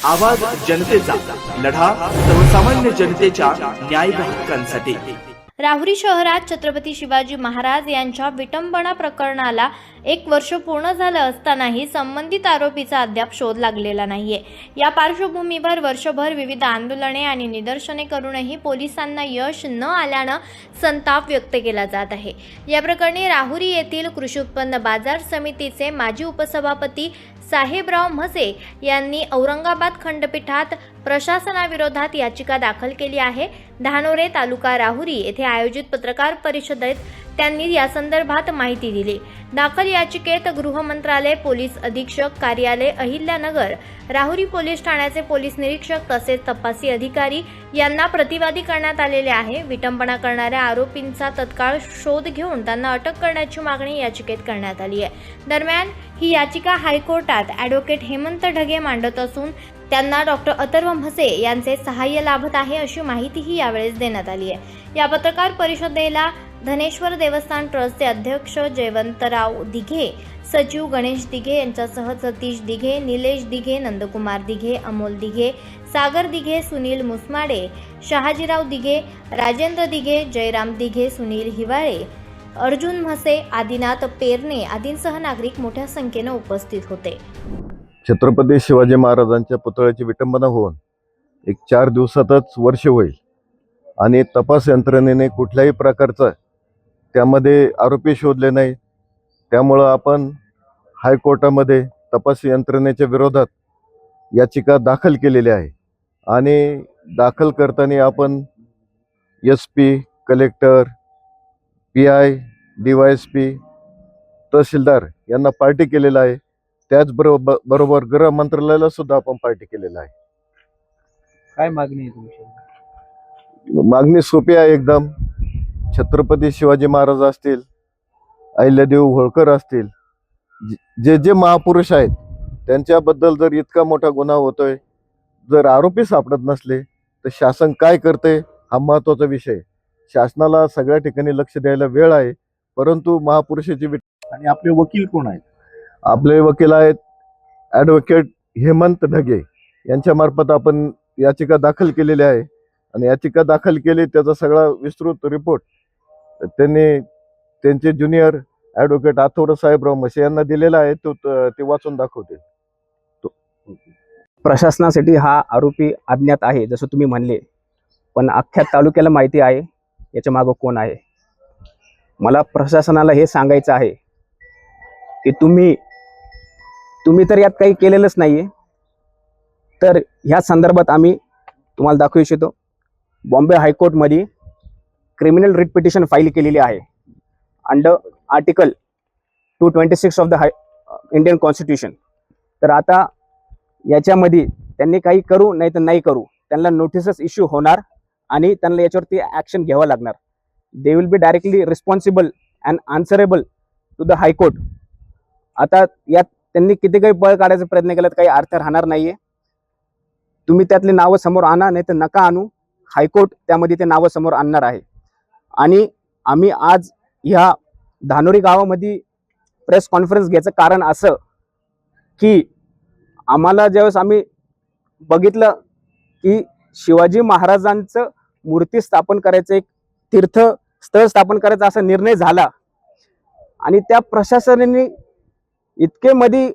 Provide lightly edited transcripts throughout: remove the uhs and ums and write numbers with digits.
आवाज जनतेचा, लढा सर्वसामान्य जनतेच्या न्याय व हक्कांसाठी। राहुरी शहरात छत्रपती शिवाजी महाराज यांच्या विटंबना प्रकरणाला 1 वर्ष पूर्ण झालं असतानाही संबंधित आरोपीचा अद्याप शोध लागलेला नाहीये। या पार्श्वभूमीवर वर्षभर विविध आंदोलने आणि निदर्शने करूनही पोलिसांना यश न आल्यानं संताप व्यक्त केला जात आहे। या प्रकरणी राहुरी येथील कृषी उत्पन्न बाजार समितीचे माजी उपसभापती साहेबराव म्हसे यांनी औरंगाबाद खंडपीठात प्रशासनाविरोधात याचिका दाखल केली आहे। धानोरे तालुका राहुरी येथे आयोजित पत्रकार परिषदेत त्यांनी या संदर्भात माहिती दिली। दाखल याचिकेत गृह मंत्रालय, पोलीस अधीक्षक कार्यालय अहिल्यानगर, राहुरी पोलीस ठाण्याचे पोलीस निरीक्षक तसेच तपासी अधिकारी यांना प्रतिवादी करण्यात आलेले आहे। विटंबना करणाऱ्या आरोपींचा तत्काळ शोध घेऊन त्यांना अटक करण्याची मागणी याचिकेत करण्यात आली आहे। दरम्यान ही याचिका हायकोर्टात ॲडव्होकेट हेमंत ढगे मांडत असून त्यांना डॉक्टर अथर्व म्हसे यांचे सहाय्य लाभत आहे अशी माहितीही यावेळेस देण्यात आली आहे। या पत्रकार परिषदेला धनेश्वर देवस्थान ट्रस्टचे अध्यक्ष जयवंतराव दिघे, सचिव गणेश दिघे यांच्यासह सतीश दिघे, निलेश दिघे, नंदकुमार दिघे, अमोल दिघे, सागर दिघे, सुनील मुसमाडे, शहाजीराव दिघे, राजेंद्र दिघे, जयराम दिघे, सुनील हिवाळे, अर्जुन म्हसे, आदिनाथ पेरणे आदींसह नागरिक मोठ्या संख्येने उपस्थित होते। छत्रपती शिवाजी महाराजांच्या पुतळ्याची विटंबना होऊन 4 दिवसातच वर्ष होईल आणि तपास यंत्रणेने कुठल्याही प्रकारचा त्यामध्ये आरोपी शोधले नाही। त्यामुळं आपण हायकोर्टामध्ये तपास यंत्रणेच्या विरोधात याचिका दाखल केलेली आहे आणि दाखल करताना आपण SP, कलेक्टर, PI, DYSP, तहसीलदार यांना पार्टी केलेला आहे। त्याचबरोबर गृह मंत्रालयाला सुद्धा आपण पार्टी केलेला आहे। काय मागणी आहे तुमची? मागणी सोपी आहे एकदम। छत्रपती शिवाजी महाराज असतील, अहिल्यादेवी होळकर असतील, जे जे महापुरुष आहेत त्यांच्याबद्दल जर इतका मोठा गुन्हा होतोय, जर आरोपी सापडत नसले तर शासन काय करते हा महत्त्वाचा विषय। शासनाला सगळ्या ठिकाणी लक्ष द्यायला वेळ आहे, परंतु महापुरुषाची आणि आपले वकील कोण आहेत? आपले वकील आहेत ॲडव्होकेट हेमंत ढगे यांच्या मार्फत आपण याचिका दाखल केलेली आहे आणि याचिका दाखल केली त्याचा सगळा विस्तृत रिपोर्ट त्यांनी त्यांचे ज्युनियर ॲडव्होकेट अथर्व साहेबराव म्हसे यांना दिलेला आहे। ते वाचून दाखवतील। प्रशासनासाठी हा आरोपी अज्ञात आहे जसं तुम्ही म्हणले, पण अख्ख्या तालुक्याला माहिती आहे याच्या मागे कोण आहे। मला प्रशासनाला हे सांगायचं आहे की तुम्ही तर यात काही केलेलंच नाहीये। तर ह्या संदर्भात आम्ही तुम्हाला दाखवू इच्छितो, बॉम्बे हायकोर्टमध्ये क्रिमिनल रिट पिटिशन फाईल केलेली आहे under article 226 of the Indian constitution. तर आता याच्यामध्ये त्यांनी काही करू नाही तर नाही करू, त्यांना नोटिसेस इश्यू होणार आणि त्यांना याच्यावरती ॲक्शन घ्यावं लागणार। They will be directly responsible and answerable to the high court. आता यात त्यांनी किती काही बळ काढायचा प्रयत्न केला, काही अर्थ राहणार नाहीये। तुम्ही त्यातले नावं समोर आणा नाही तर नका आणू, हायकोर्ट त्यामध्ये ते नावं समोर आणणार आहे। आणि आम्ही आज ह्या धानोरी गावामध्ये प्रेस कॉन्फरन्स घ्यायचं कारण असं की आम्हाला ज्यावेळेस आम्ही बघितलं की शिवाजी महाराजांचं मूर्ती स्थापन करायचं, एक तीर्थस्थळ स्थापन करायचा असा निर्णय झाला आणि त्या प्रशासनाने इतके मध्ये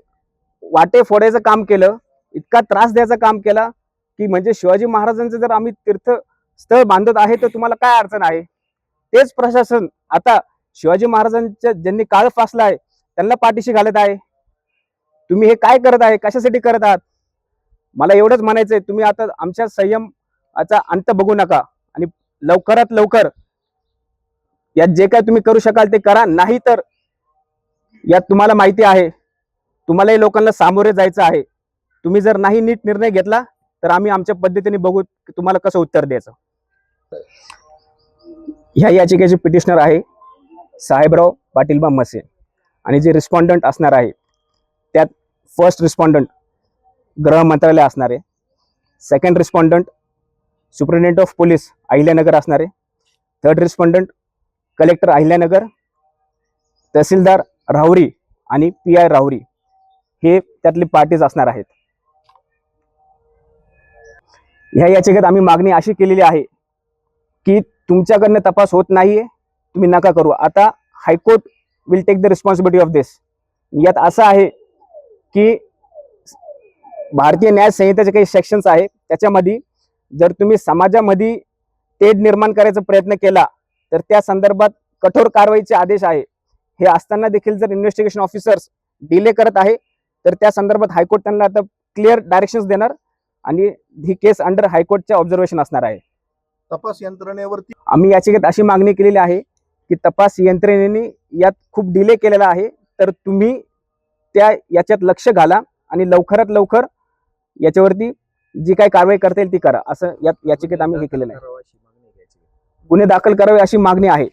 वाटे फोडायचं काम केलं, इतका त्रास द्यायचं काम केला की म्हणजे शिवाजी महाराजांचं जर आम्ही तीर्थस्थळ बांधत आहे तर तुम्हाला काय अडचण आहे। तेच प्रशासन आता शिवाजी महाराजांच्या ज्यांनी काळ फासला आहे त्यांना पाठीशी घालत आहे। तुम्ही हे काय करत आहे, कशासाठी करत आहात? मला एवढंच म्हणायचंय, तुम्ही आता आमच्या संयमाचा अंत बघू नका आणि लवकरात लवकर यात जे काय तुम्ही करू शकाल ते करा, नाही तर यात तुम्हाला माहिती आहे तुम्हालाही लोकांना सामोरे जायचं आहे। तुम्ही जर नाही नीट निर्णय घेतला तर आम्ही आमच्या पद्धतीने बघू की तुम्हाला कसं उत्तर द्यायचं। ह्या याचिकेचे पिटिशनर आहे साहेबराव पाटीलबा म्हसे आणि जे रिस्पॉन्डंट असणार आहे त्यात फर्स्ट रिस्पॉन्डंट गृह मंत्रालय असणार आहे, second respondent superintendent of police Ahilyanagar असणार आहे, थर्ड रिस्पॉन्डंट कलेक्टर अहिल्यानगर, तहसीलदार राहुरी आणि PI राहुरी हे त्यातले पार्टीज असणार आहेत। ह्या याचिकेत आम्ही मागणी अशी केलेली आहे की तुमच्याकडनं तपास होत नाहीये, तुम्ही नका करू. आता high court will take the responsibility of this. यात असं आहे की भारतीय न्याय संहितेचे काही सेक्शन्स आहेत, त्याच्यामध्ये जर तुम्ही समाजामध्ये तेढ निर्माण करायचा प्रयत्न केला तर त्या संदर्भात कठोर कारवाईचे आदेश आहे. हे असताना देखील जर इन्व्हेस्टिगेशन ऑफिसर्स डिले करत आहे तर त्या संदर्भात हायकोर्ट त्यांना आता क्लिअर डायरेक्शन्स देणार आणि ही केस अंडर हायकोर्टच्या ऑब्झर्वेशन असणार आहे. तपास यंत्रणेवरती आम्ही याचिकेत अशी मागणी केलेली आहे की तपास यंत्रणेने यात खूप डिले केलेला आहे, तर तुम्ही याच्यात लक्ष घाला आणि लवकरात लवकर याच्यावरती जी काही कारवाई करता येईल ती करा, असं याचिकेत आम्ही हे केलेलं आहे. गुन्हे दाखल करावे अशी मागणी आहे.